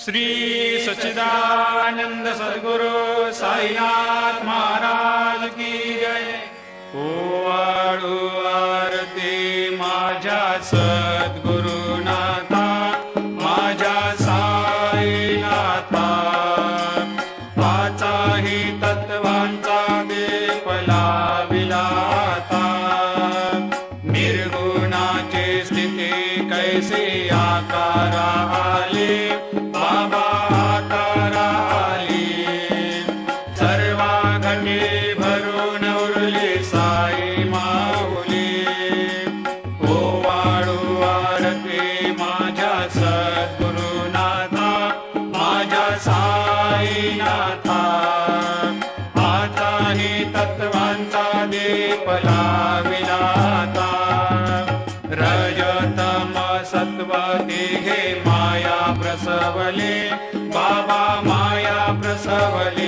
श्री सच्चिदानंद सद्गुरु साईनाथ महाराज की जय। ओवाळू आरती माझ्या सद्गुरुनाथा, माझ्या साईनाथा, पाचाही तत्वांचा दीप लाविला आता। निर्गुणाची स्थिती कैसी आकारा आली, बाबा आकारा आली। सर्वा घटी भरून उरली साई माऊली। ओवाळू आरती माझ्या सद्गुरुनाथा, माझ्या साईनाथा, आताही तत्वांचा दीप लाविला आता। रजतम सत्व तिघे माया प्रसवले, बाबा माया प्रसवले।